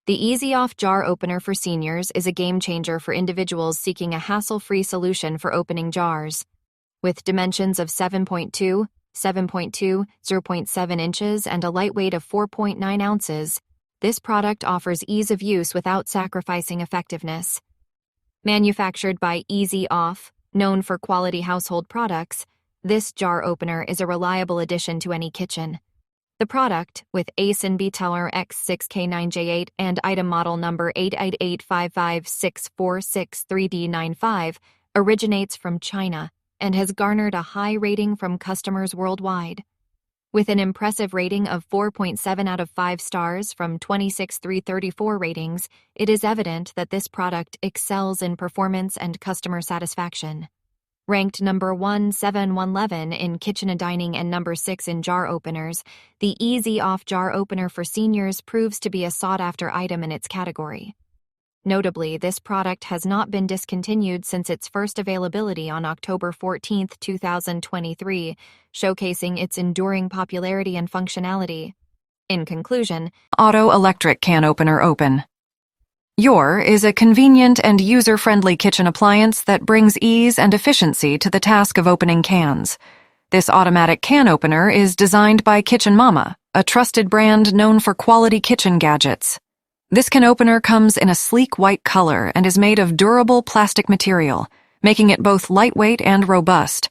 The Easy Off Jar Opener for Seniors is a game changer for individuals seeking a hassle-free solution for opening jars. With dimensions of 7.2, 7.2, 0.7 inches, and a lightweight of 4.9 ounces, this product offers ease of use without sacrificing effectiveness. Manufactured by Easy Off, known for quality household products, this jar opener is a reliable addition to any kitchen. The product, with ACE and B-Teller X6K9J8 and item model number 888556463D95, originates from China and has garnered a high rating from customers worldwide. With an impressive rating of 4.7 out of 5 stars from 26,334 ratings, it is evident that this product excels in performance and customer satisfaction. Ranked number 17111 in kitchen and dining and number 6 in jar openers, the Easy Off Jar Opener for Seniors proves to be a sought-after item in its category. Notably, this product has not been discontinued since its first availability on October 14, 2023, showcasing its enduring popularity and functionality. In conclusion, Auto Electric Can Opener Open. Your is a convenient and user-friendly kitchen appliance that brings ease and efficiency to the task of opening cans. This automatic can opener is designed by Kitchen Mama, a trusted brand known for quality kitchen gadgets. This can opener comes in a sleek white color and is made of durable plastic material, making it both lightweight and robust.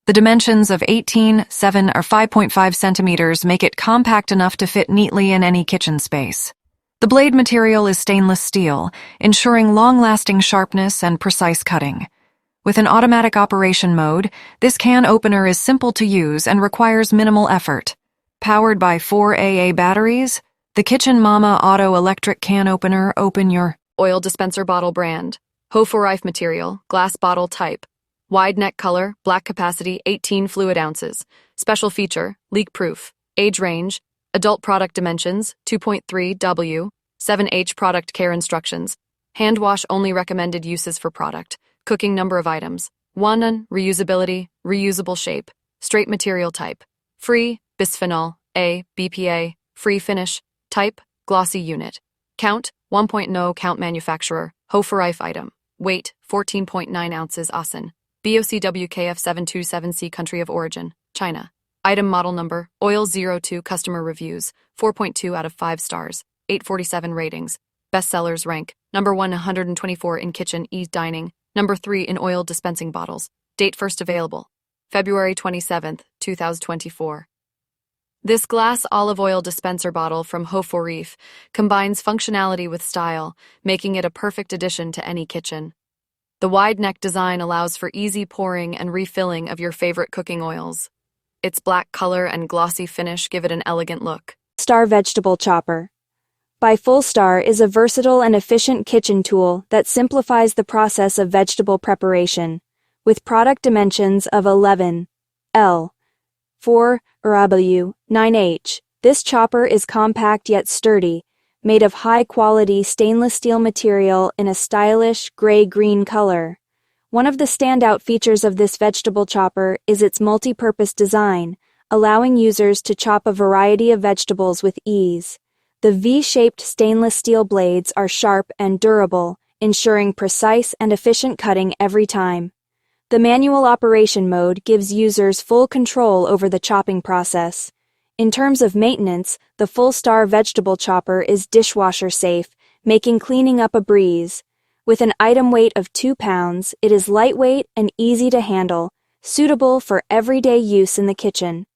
The dimensions of 18, 7, or 5.5 centimeters make it compact enough to fit neatly in any kitchen space. The blade material is stainless steel, ensuring long-lasting sharpness and precise cutting. With an automatic operation mode, this can opener is simple to use and requires minimal effort. Powered by 4 AA batteries, the Kitchen Mama Auto Electric Can Opener open your oil dispenser bottle brand, Hoforreif material, glass bottle type, wide neck color, black capacity, 18 fluid ounces, special feature, leak-proof, age range, adult product dimensions, 2.3 W, 7H product care instructions, hand wash only recommended uses for product, cooking number of items, 1, reusability, reusable shape, straight material type, free, bisphenol A, BPA, free finish, type, glossy unit, count, 1.0 count manufacturer, Hoforreif item, weight, 14.9 ounces ASEAN, BOCWKF727C country of origin, China. Item model number, Oil 02 customer reviews, 4.2 out of 5 stars, 847 ratings. Bestsellers rank, number 124 in kitchen dining, number 3 in oil dispensing bottles. Date first available, February 27, 2024. This glass olive oil dispenser bottle from Hoforreif combines functionality with style, making it a perfect addition to any kitchen. The wide neck design allows for easy pouring and refilling of your favorite cooking oils. Its black color and glossy finish give it an elegant look. Star Vegetable Chopper by Full Star is a versatile and efficient kitchen tool that simplifies the process of vegetable preparation. With product dimensions of 11 L, 4 W, 9H, this chopper is compact yet sturdy, made of high-quality stainless steel material in a stylish gray-green color. One of the standout features of this vegetable chopper is its multi-purpose design, allowing users to chop a variety of vegetables with ease. The V-shaped stainless steel blades are sharp and durable, ensuring precise and efficient cutting every time. The manual operation mode gives users full control over the chopping process. In terms of maintenance, the Full Star vegetable chopper is dishwasher safe, making cleaning up a breeze. With an item weight of 2 pounds, it is lightweight and easy to handle, suitable for everyday use in the kitchen.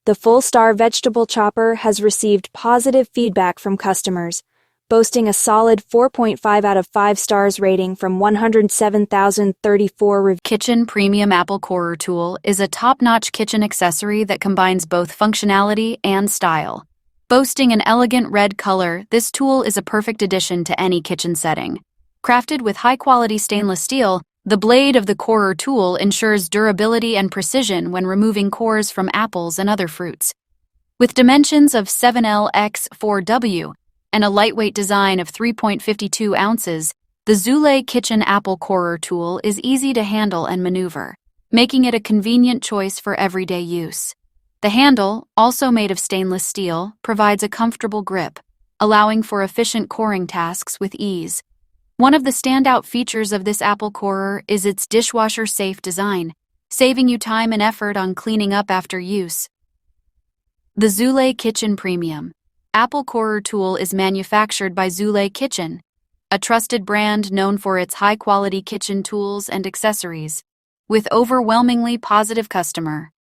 The Full Star vegetable chopper has received positive feedback from customers, boasting a solid 4.5 out of 5 stars rating from 107,034 reviews. Kitchen Premium Apple Corer Tool is a top-notch kitchen accessory that combines both functionality and style. Boasting an elegant red color, this tool is a perfect addition to any kitchen setting. Crafted with high-quality stainless steel, the blade of the corer tool ensures durability and precision when removing cores from apples and other fruits. With dimensions of 7L x 4W and a lightweight design of 3.52 ounces, the Zule Kitchen Apple Corer tool is easy to handle and maneuver, making it a convenient choice for everyday use. The handle, also made of stainless steel, provides a comfortable grip, allowing for efficient coring tasks with ease. One of the standout features of this apple corer is its dishwasher-safe design, saving you time and effort on cleaning up after use. The Zule Kitchen Premium Apple Corer Tool is manufactured by Zule Kitchen, a trusted brand known for its high-quality kitchen tools and accessories, with overwhelmingly positive customer